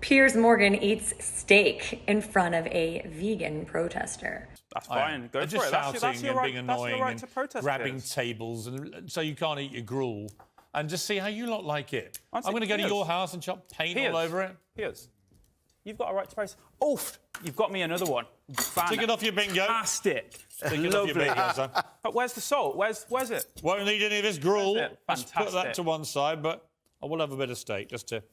Piers Morgan eats steak in front of a vegan protester. That's fine. Go just for it. shouting and being annoying right to protest, grabbing Piers. tables and so you can't eat your gruel and just see how you lot like it. I'm Honestly, going to go to Piers. your house and chuck paint all over it. Piers, you've got a right to protest. Oof! You've got me another one. Take it off your bingo. Fantastic. Take it off your bingo, son. But where's the salt? Where's it? Won't need any of this gruel. Let's put that Fantastic. to one side, but I will have a bit of steak just to...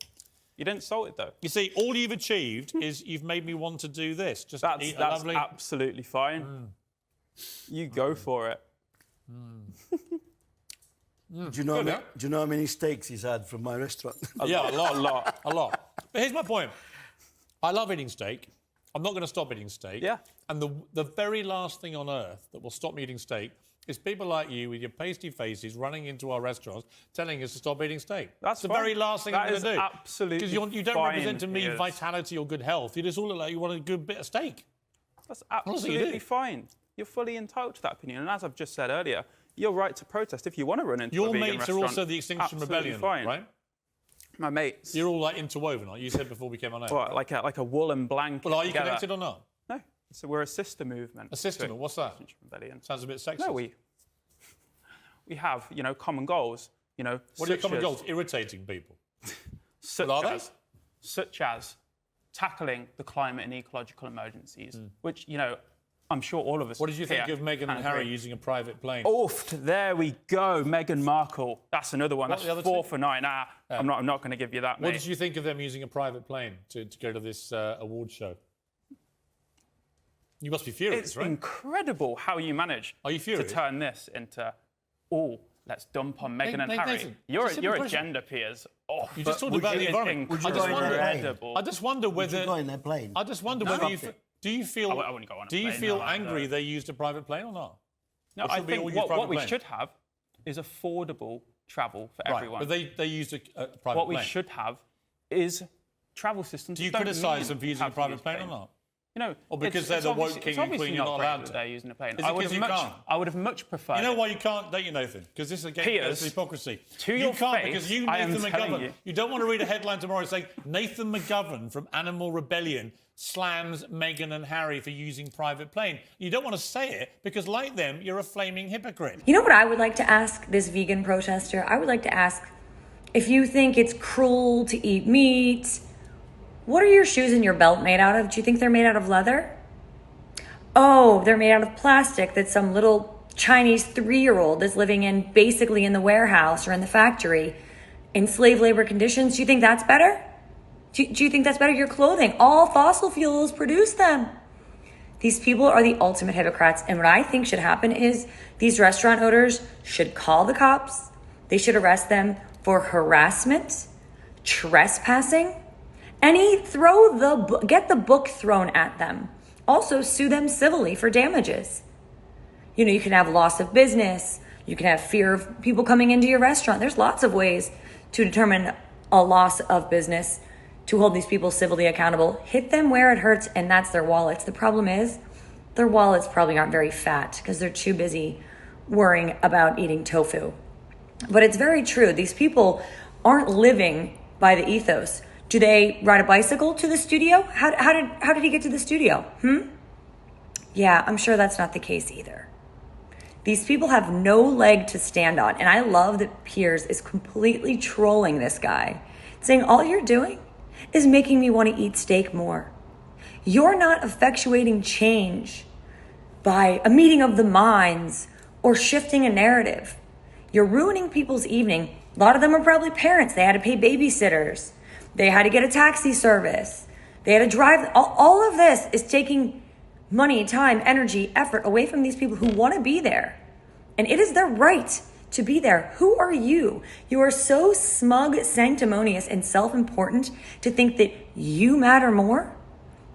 You didn't salt it, though. You see, all you've achieved is you've made me want to do this. Just eat a lovely... That's absolutely fine. You go for it. Do you know how many steaks he's had from my restaurant? Yeah, a lot. But here's my point. I love eating steak. I'm not going to stop eating steak. Yeah. And the very last thing on earth that will stop me eating steak is people like you with your pasty faces running into our restaurants telling us to stop eating steak. That's the fine. very last thing I'm going to do. That is absolutely Because you don't fine, represent to me Piers. vitality or good health. You just all look like you want a good bit of steak. That's Honestly, you absolutely do. fine. You're fully entitled to that opinion. And as I've just said earlier, you're right to protest if you want to run into a Your vegan mates restaurant. are also the Extinction Absolutely Rebellion, fine. right? My mates. You're all like interwoven, aren't you? You said before we came on air. What, like a woolen blanket. Well, are you together. connected or not? No. So we're a sister movement. A sister? to What's that? Extinction Rebellion. Sounds a bit sexist. No, we have, common goals. What are your common goals? Irritating people. Such What are as, such as tackling the climate and ecological emergencies, which, I'm sure all of us. What did you think here of Meghan can and Harry agree. using a private plane? Oof, there we go. Meghan Markle. That's another one. What, That's the other 4 two? for 9. I'm not going to give you that, What mate. did you think of them using a private plane to go to this award show? You must be furious, It's right? incredible how you manage Are you to furious? turn this into, let's dump on Meghan and Nathan, Harry. it's a You're simple a gender, Piers. Oh, You just talked would about you- the environment. would you I just go in wonder. their incredible. I just wonder Would you whether. go in their plane? I just wonder No. whether you. Do you feel? I wouldn't go on a Do you plane, feel no, angry no. they used a private plane or not? No, Or I should we all think use private what we planes? should have is affordable travel for Right, everyone. but they used a private What plane. we should have is travel systems. Do you that don't criticise mean them for using a have to private use plane or planes. not? Or because they're the woke king and queen, you're not allowed to? They're using a plane. Is it I would 'cause have you much. can't? I would have much preferred. You know it. why you can't, don't you, Nathan? Because this is against Piers, hypocrisy. to You your can't face, because you, I am Nathan telling McGovern, you. you don't want to read a headline tomorrow saying Nathan McGovern from Animal Rebellion slams Meghan and Harry for using private plane. You don't want to say it because, like them, you're a flaming hypocrite. You know what I would like to ask this vegan protester? I would like to ask, if you think it's cruel to eat meat, what are your shoes and your belt made out of? Do you think they're made out of leather? Oh, they're made out of plastic that some little Chinese 3-year-old is living in, basically in the warehouse or in the factory in slave labor conditions. Do you think that's better? Do you think that's better? Your clothing, all fossil fuels produce them. These people are the ultimate hypocrites. And what I think should happen is these restaurant owners should call the cops. They should arrest them for harassment, trespassing, and get the book thrown at them. Also sue them civilly for damages. You can have loss of business. You can have fear of people coming into your restaurant. There's lots of ways to determine a loss of business, to hold these people civilly accountable. Hit them where it hurts, and that's their wallets. The problem is their wallets probably aren't very fat because they're too busy worrying about eating tofu. But it's very true. These people aren't living by the ethos. Do they ride a bicycle to the studio? How did he get to the studio? Yeah, I'm sure that's not the case either. These people have no leg to stand on. And I love that Piers is completely trolling this guy, saying all you're doing is making me want to eat steak more. You're not effectuating change by a meeting of the minds or shifting a narrative. You're ruining people's evening. A lot of them are probably parents. They had to pay babysitters. They had to get a taxi service. They had to drive. All of this is taking money, time, energy, effort away from these people who want to be there. And it is their right to be there. Who are you? You are so smug, sanctimonious, and self-important to think that you matter more?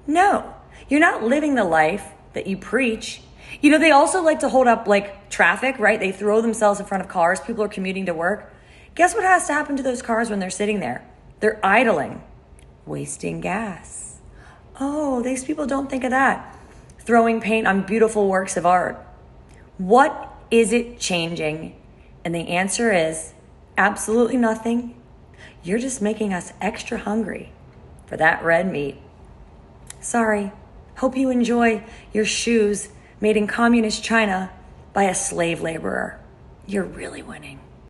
No, you're not living the life that you preach. They also like to hold up traffic, right? They throw themselves in front of cars. People are commuting to work. Guess what has to happen to those cars when they're sitting there? They're idling, wasting gas. Oh, these people don't think of that. Throwing paint on beautiful works of art. What is it changing? And the answer is absolutely nothing. You're just making us extra hungry. for that red meat. Sorry. Hope you enjoy your shoes made in communist China by a slave laborer. You're really winning.